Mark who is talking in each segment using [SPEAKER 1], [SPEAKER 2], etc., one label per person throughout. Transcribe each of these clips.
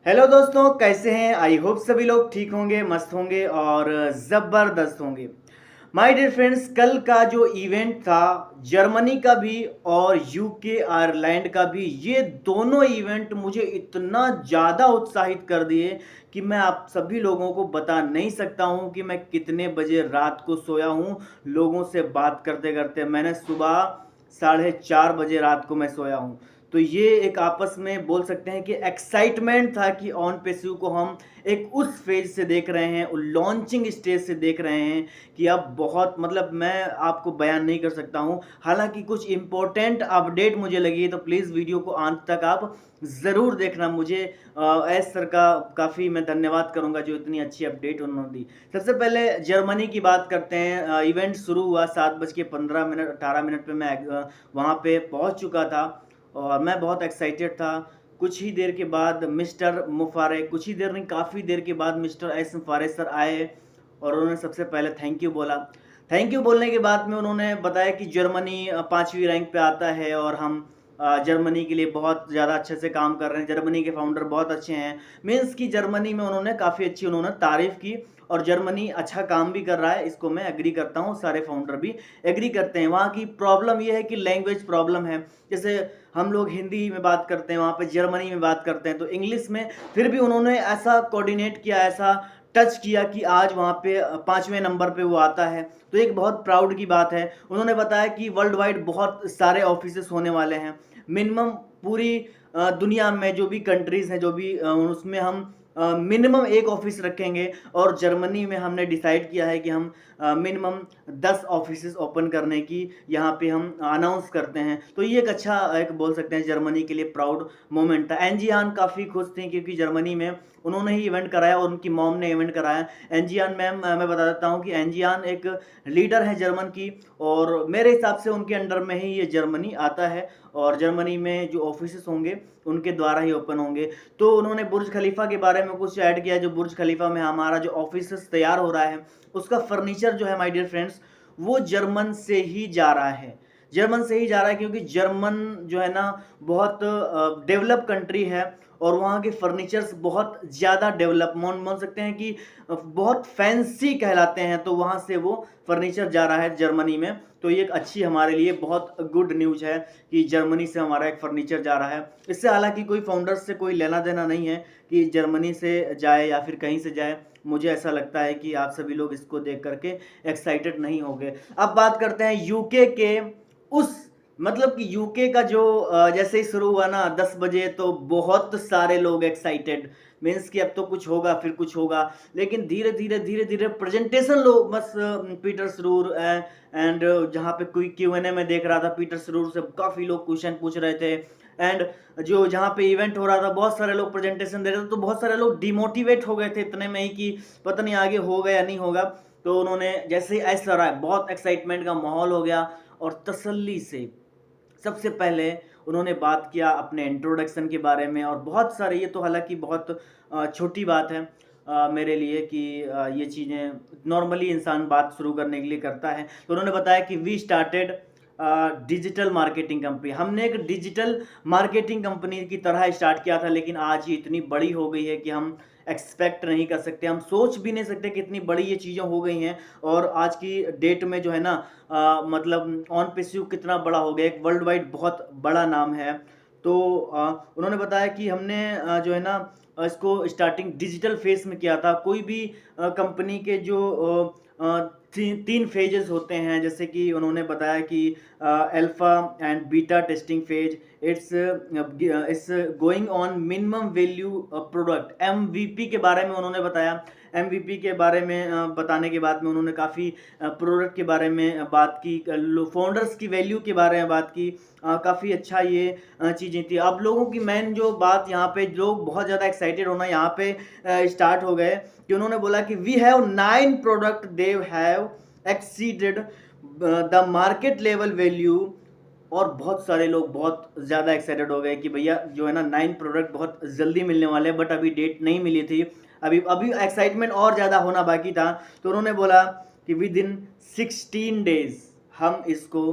[SPEAKER 1] Hello दोस्तों, कैसे हैं? आई होप सभी लोग ठीक होंगे, मस्त होंगे और ज़बरदस्त होंगे। माय डियर फ्रेंड्स, कल का जो इवेंट था जर्मनी का भी और यूके आयरलैंड का भी, ये दोनों इवेंट मुझे इतना ज़्यादा उत्साहित कर दिए कि मैं आप सभी लोगों को बता नहीं सकता हूँ कि मैं कितने बजे रात को सोया हूँ। लोगों से बात करते करते मैंने सुबह 4:30 बजे रात को मैं सोया हूँ। तो ये एक आपस में बोल सकते हैं कि एक्साइटमेंट था कि ऑन पेस्यू को हम एक उस फेज से देख रहे हैं, लॉन्चिंग स्टेज से देख रहे हैं कि अब बहुत मतलब मैं आपको बयान नहीं कर सकता हूं। हालांकि कुछ इंपॉर्टेंट अपडेट मुझे लगी, तो प्लीज़ वीडियो को अंत तक आप ज़रूर देखना। मुझे एस सर का काफ़ी मैं धन्यवाद करूंगा जो इतनी अच्छी अपडेट उन्होंने दी। सबसे पहले जर्मनी की बात करते हैं। इवेंट शुरू हुआ 7:15 18 मिनट पे मैं वहाँ पे पहुँच चुका था और मैं बहुत एक्साइटेड था। कुछ ही देर के बाद मिस्टर मुफारे, कुछ ही देर नहीं, काफ़ी देर के बाद मिस्टर एस मुफारे सर आए और उन्होंने सबसे पहले थैंक यू बोला। थैंक यू बोलने के बाद में उन्होंने बताया कि जर्मनी 5वीं रैंक पे आता है और हम जर्मनी के लिए बहुत ज़्यादा अच्छे से काम कर रहे हैं। जर्मनी के फाउंडर बहुत अच्छे हैं। मीन्स कि जर्मनी में उन्होंने काफ़ी अच्छी उन्होंने तारीफ़ की और जर्मनी अच्छा काम भी कर रहा है, इसको मैं एग्री करता हूँ, सारे फाउंडर भी एग्री करते हैं। वहाँ की प्रॉब्लम ये है कि लैंग्वेज प्रॉब्लम है। जैसे हम लोग हिंदी में बात करते हैं, वहाँ पे जर्मनी में बात करते हैं तो इंग्लिश में, फिर भी उन्होंने ऐसा कोऑर्डिनेट किया, ऐसा टच किया कि आज वहाँ पे 5वें नंबर पे वो आता है। तो एक बहुत प्राउड की बात है। उन्होंने बताया कि वर्ल्ड वाइड बहुत सारे ऑफिसेस होने वाले हैं। मिनिमम पूरी दुनिया में जो भी कंट्रीज़ हैं, जो भी उसमें हम मिनिमम एक ऑफिस रखेंगे और जर्मनी में हमने डिसाइड किया है कि हम मिनिमम 10 ऑफिसेस ओपन करने की यहाँ पे हम अनाउंस करते हैं। तो ये एक अच्छा, एक बोल सकते हैं जर्मनी के लिए प्राउड मोमेंट था। एनजियान काफ़ी खुश थी क्योंकि जर्मनी में उन्होंने ही इवेंट कराया और उनकी मॉम ने इवेंट कराया। एनजियान मैम, मैं बता देता हूँ कि एनजियान एक लीडर है जर्मन की और मेरे हिसाब से उनके अंडर में ही ये जर्मनी आता है और जर्मनी में जो ऑफिसेस होंगे उनके द्वारा ही ओपन होंगे। तो उन्होंने बुर्ज खलीफा के बारे में कुछ ऐड किया। जो बुर्ज खलीफा में हमारा जो ऑफिस तैयार हो रहा है, उसका फर्नीचर जो है माय डियर फ्रेंड्स, वो जर्मन से ही जा रहा है। जर्मन से ही जा रहा है क्योंकि जर्मन जो है ना बहुत डेवलप कंट्री है और वहाँ के फर्नीचर्स बहुत ज़्यादा डेवलप मान सकते हैं कि बहुत फैंसी कहलाते हैं। तो वहाँ से वो फर्नीचर जा रहा है जर्मनी में। तो ये एक अच्छी हमारे लिए बहुत गुड न्यूज़ है कि जर्मनी से हमारा एक फर्नीचर जा रहा है। इससे हालाँकि कोई फाउंडर्स से कोई लेना-देना नहीं है कि जर्मनी से जाए या फिर कहीं से जाए। मुझे ऐसा लगता है कि आप सभी लोग इसको देख कर के एक्साइटेड नहीं होंगे। अब बात करते हैं यूके के उस, मतलब कि यूके का जो जैसे ही शुरू हुआ ना 10 बजे, तो बहुत सारे लोग एक्साइटेड, मीन्स कि अब तो कुछ होगा फिर कुछ होगा। लेकिन धीरे-धीरे प्रेजेंटेशन लो बस पीटर सरूर एंड जहाँ पे कोई क्यूएनए में देख रहा था, पीटर सरूर से काफ़ी लोग क्वेश्चन पूछ रहे थे एंड जो जहाँ पे इवेंट हो रहा था बहुत सारे लोग प्रेजेंटेशन दे रहे थे, तो बहुत सारे लोग डिमोटिवेट हो गए थे इतने में ही कि पता नहीं आगे होगा या नहीं होगा। तो उन्होंने जैसे ही ऐसा रहा, बहुत एक्साइटमेंट का माहौल हो गया और तसल्ली से सबसे पहले उन्होंने बात किया अपने इंट्रोडक्शन के बारे में और बहुत सारे, ये तो हालाँकि बहुत छोटी बात है मेरे लिए कि ये चीज़ें नॉर्मली इंसान बात शुरू करने के लिए करता है। तो उन्होंने बताया कि we started digital marketing company. हमने एक डिजिटल मार्केटिंग कंपनी की तरह स्टार्ट किया था, लेकिन आज ये इतनी बड़ी हो गई है कि हम एक्सपेक्ट नहीं कर सकते, हम सोच भी नहीं सकते कितनी बड़ी ये चीज़ें हो गई हैं। और आज की डेट में जो है ना मतलब ऑन पेस्यू कितना बड़ा हो गया, एक वर्ल्ड वाइड बहुत बड़ा नाम है। तो उन्होंने बताया कि हमने जो है ना इसको स्टार्टिंग डिजिटल फेस में किया था। कोई भी कंपनी के जो 3 फेजेस होते हैं, जैसे कि उन्होंने बताया कि alpha and beta testing phase, it's going on minimum value product, MVP के बारे में उन्होंने बताया। एमवीपी के बारे में बताने के बाद में उन्होंने काफ़ी प्रोडक्ट के बारे में बात की, फाउंडर्स की वैल्यू के बारे में बात की। काफ़ी अच्छा ये चीज़ें थी। अब लोगों की मेन जो बात यहाँ पे, लोग बहुत ज़्यादा एक्साइटेड होना यहाँ पे स्टार्ट हो गए कि उन्होंने बोला कि we have 9 product they have exceeded the market level value. और बहुत सारे लोग बहुत ज़्यादा एक्साइटेड हो गए कि भैया जो है ना 9 प्रोडक्ट बहुत जल्दी मिलने वाले हैं, बट अभी डेट नहीं मिली थी। अभी अभी एक्साइटमेंट और ज़्यादा होना बाकी था। तो उन्होंने बोला कि विद इन 16 डेज हम इसको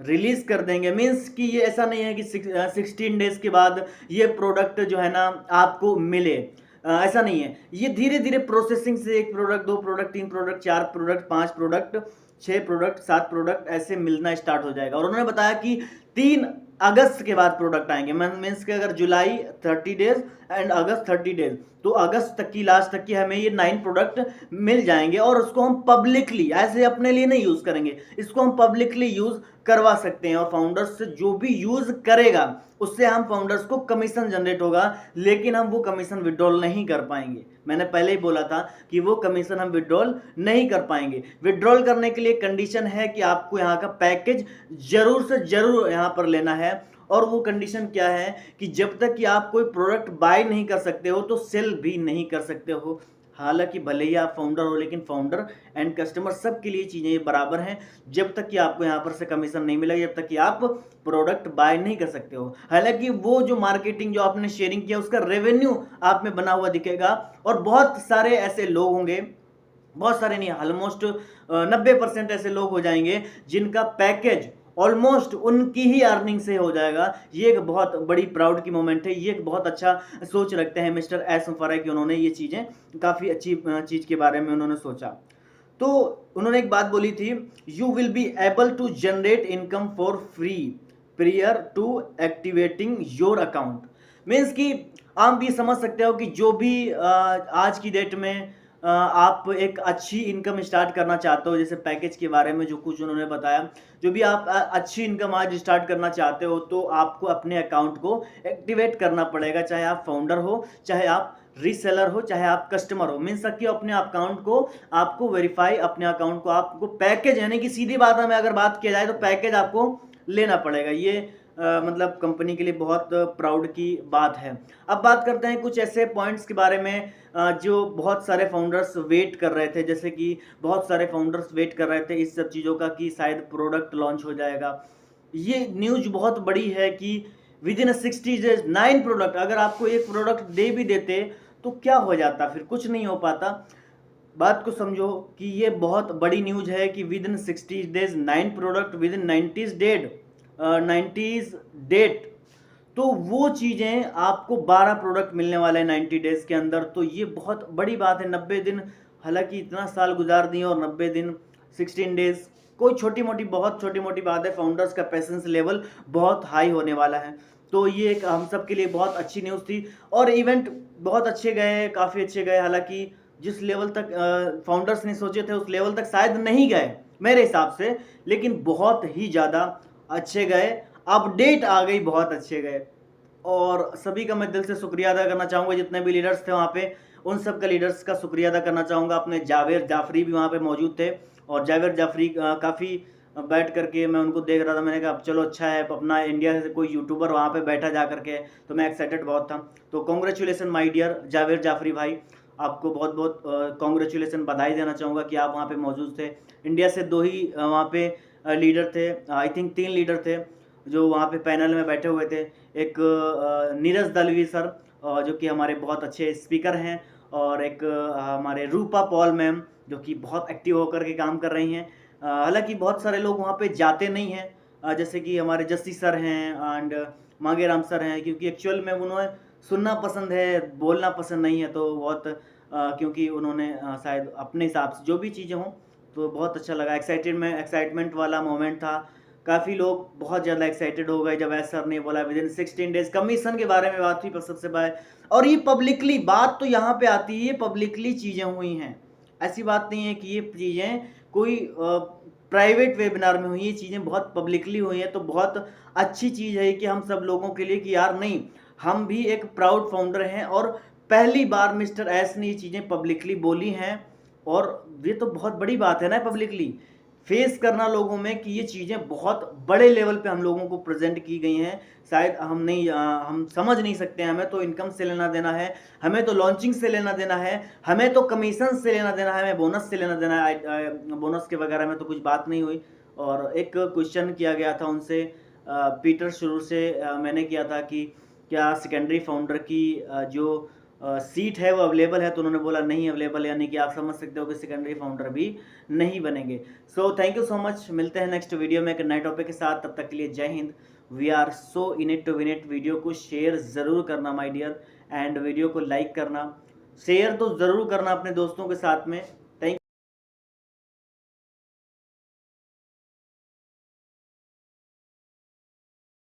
[SPEAKER 1] रिलीज कर देंगे। मीन्स कि ये ऐसा नहीं है कि 16 डेज के बाद ये प्रोडक्ट जो है ना आपको मिले, ऐसा नहीं है। ये धीरे धीरे प्रोसेसिंग से 1 product, 2 product, 3 product, 4 product, 5 product, 6 product, 7 product ऐसे मिलना स्टार्ट हो जाएगा। और उन्होंने बताया कि 3 अगस्त के बाद प्रोडक्ट आएंगे। मीन्स कि अगर जुलाई 30 डेज एंड अगस्त 30 डेज, तो अगस्त तक की लास्ट तक की हमें ये 9 प्रोडक्ट मिल जाएंगे। और उसको हम पब्लिकली, ऐसे अपने लिए नहीं यूज करेंगे, इसको हम पब्लिकली यूज करवा सकते हैं। और फाउंडर्स से जो भी यूज करेगा उससे हम फाउंडर्स को कमीशन जनरेट होगा, लेकिन हम वो कमीशन विड्रॉल नहीं कर पाएंगे। मैंने पहले ही बोला था कि वो कमीशन हम विड्रॉल नहीं कर पाएंगे। विड्रॉल करने के लिए कंडीशन है कि आपको यहाँ का पैकेज जरूर से जरूर यहाँ पर लेना है। और वो कंडीशन क्या है कि जब तक कि आप कोई प्रोडक्ट बाय नहीं कर सकते हो तो सेल भी नहीं कर सकते हो। हालांकि भले ही आप फाउंडर हो, लेकिन फाउंडर एंड कस्टमर सब के लिए चीज़ें ये बराबर हैं। जब तक कि आपको यहाँ पर से कमीशन नहीं मिलेगा, जब तक कि आप प्रोडक्ट बाय नहीं कर सकते हो। हालांकि वो जो मार्केटिंग जो आपने शेयरिंग किया उसका रेवेन्यू आप में बना हुआ दिखेगा। और बहुत सारे ऐसे लोग होंगे, बहुत सारे नहीं, ऑलमोस्ट 90% ऐसे लोग हो जाएंगे जिनका पैकेज ऑलमोस्ट उनकी ही अर्निंग से हो जाएगा। ये एक बहुत बड़ी प्राउड की मोमेंट है। ये एक बहुत अच्छा सोच रखते हैं मिस्टर एस मुफर्रह कि उन्होंने ये चीज़ें काफ़ी अच्छी चीज़ के बारे में उन्होंने सोचा। तो उन्होंने एक बात बोली थी, you will be able to generate income for free prior to activating your account. Means कि आप भी समझ सकते हो कि जो भी आज की डेट में आप एक अच्छी इनकम स्टार्ट करना चाहते हो, जैसे पैकेज के बारे में जो कुछ उन्होंने बताया, जो भी आप अच्छी इनकम आज स्टार्ट करना चाहते हो तो आपको अपने अकाउंट को एक्टिवेट करना पड़ेगा। चाहे आप फाउंडर हो, चाहे आप रीसेलर हो, चाहे आप कस्टमर हो। मीन्स कि अपने अकाउंट को आपको वेरीफाई, अपने अकाउंट को आपको पैकेज, यानी कि सीधी बात में अगर बात किया जाए तो पैकेज आपको लेना पड़ेगा। ये मतलब कंपनी के लिए बहुत प्राउड की बात है। अब बात करते हैं कुछ ऐसे पॉइंट्स के बारे में जो बहुत सारे फाउंडर्स वेट कर रहे थे। जैसे कि बहुत सारे फाउंडर्स वेट कर रहे थे इस सब चीज़ों का कि शायद प्रोडक्ट लॉन्च हो जाएगा। ये न्यूज़ बहुत बड़ी है कि विद इन 60 डेज 9 प्रोडक्ट। अगर आपको एक प्रोडक्ट दे भी देते तो क्या हो जाता, फिर कुछ नहीं हो पाता। बात को समझो कि ये बहुत बड़ी न्यूज़ है कि within 60 days 9 product, within 90 days. तो वो चीज़ें आपको 12 प्रोडक्ट मिलने वाले हैं 90 डेज के अंदर। तो ये बहुत बड़ी बात है। 90 दिन, हालांकि इतना साल गुजार दिए और 90 दिन 16 डेज कोई छोटी मोटी, बहुत छोटी मोटी बात है। फाउंडर्स का पेशेंस लेवल बहुत हाई होने वाला है। तो ये एक हम सब के लिए बहुत अच्छी न्यूज़ थी। और इवेंट बहुत अच्छे गए, काफ़ी अच्छे गए। हालांकि जिस लेवल तक फाउंडर्स ने सोचे थे उस लेवल तक शायद नहीं गए मेरे हिसाब से, लेकिन बहुत ही ज़्यादा अच्छे गए। अपडेट आ गई, बहुत अच्छे गए। और सभी का मैं दिल से शुक्रिया अदा करना चाहूँगा, जितने भी लीडर्स थे वहाँ पे, उन सब का लीडर्स का शुक्रिया अदा करना चाहूँगा। अपने जावेद जाफरी भी वहाँ पे मौजूद थे। और जावेद जाफरी काफ़ी बैठ करके मैं उनको देख रहा था। मैंने कहा चलो अच्छा है, अपना इंडिया से कोई यूट्यूबर वहाँ पे बैठा जा करके, तो मैं एक्साइटेड बहुत था। तो congratulation my dear Javed Jafri भाई, आपको बहुत बहुत कॉन्ग्रेचुलेसन, बधाई देना चाहूँगा कि आप वहाँ पे मौजूद थे। इंडिया से 2 ही वहाँ पे लीडर थे, आई थिंक 3 लीडर थे जो वहाँ पे पैनल में बैठे हुए थे। एक नीरज दलवी सर जो कि हमारे बहुत अच्छे स्पीकर हैं, और एक हमारे रूपा पॉल मैम जो कि बहुत एक्टिव होकर के काम कर रही हैं। हालांकि बहुत सारे लोग वहाँ पे जाते नहीं हैं, जैसे कि हमारे जस्सी सर हैं एंड मांगेराम सर हैं, क्योंकि एक्चुअल में उन्हें सुनना पसंद है, बोलना पसंद नहीं है। तो बहुत क्योंकि उन्होंने शायद अपने हिसाब से जो भी चीज़ें हों, तो बहुत अच्छा लगा। एक्साइटमेंट वाला मोमेंट था। काफ़ी लोग बहुत ज़्यादा एक्साइटेड हो गए जब एस सर ने बोला विद इन 16 डेज कमीशन के बारे में बात हुई पर सबसे पहले। और ये पब्लिकली बात तो यहाँ पे आती है, ये पब्लिकली चीज़ें हुई हैं। ऐसी बात नहीं है कि ये चीज़ें कोई प्राइवेट वेबिनार में हुई, ये चीज़ें बहुत पब्लिकली हुई हैं। तो बहुत अच्छी चीज़ है कि हम सब लोगों के लिए कि यार नहीं, हम भी एक प्राउड फाउंडर हैं और पहली बार मिस्टर एस ने ये चीज़ें पब्लिकली बोली हैं। और ये तो बहुत बड़ी बात है ना, पब्लिकली फेस करना लोगों में कि ये चीज़ें बहुत बड़े लेवल पे हम लोगों को प्रेजेंट की गई हैं। शायद हम समझ नहीं सकते हैं। हमें तो इनकम से लेना देना है, हमें तो लॉन्चिंग से लेना देना है, हमें तो कमीशन से लेना देना है, हमें बोनस से लेना देना है। बोनस के वगैरह में तो कुछ बात नहीं हुई। और एक क्वेश्चन किया गया था उनसे, पीटर शुरू से मैंने किया था कि क्या सेकेंडरी फाउंडर की जो सीट है वो अवेलेबल है, तो उन्होंने बोला नहीं अवेलेबल, यानी कि आप समझ सकते हो कि सेकेंडरी फाउंडर भी नहीं बनेंगे। So thank you so much, मिलते हैं नेक्स्ट वीडियो में एक नए टॉपिक के साथ। तब तक के लिए जय हिंद। We are so in it to win it. Video को शेयर ज़रूर करना माय डियर, एंड वीडियो को लाइक करना, शेयर तो ज़रूर करना अपने दोस्तों के साथ में।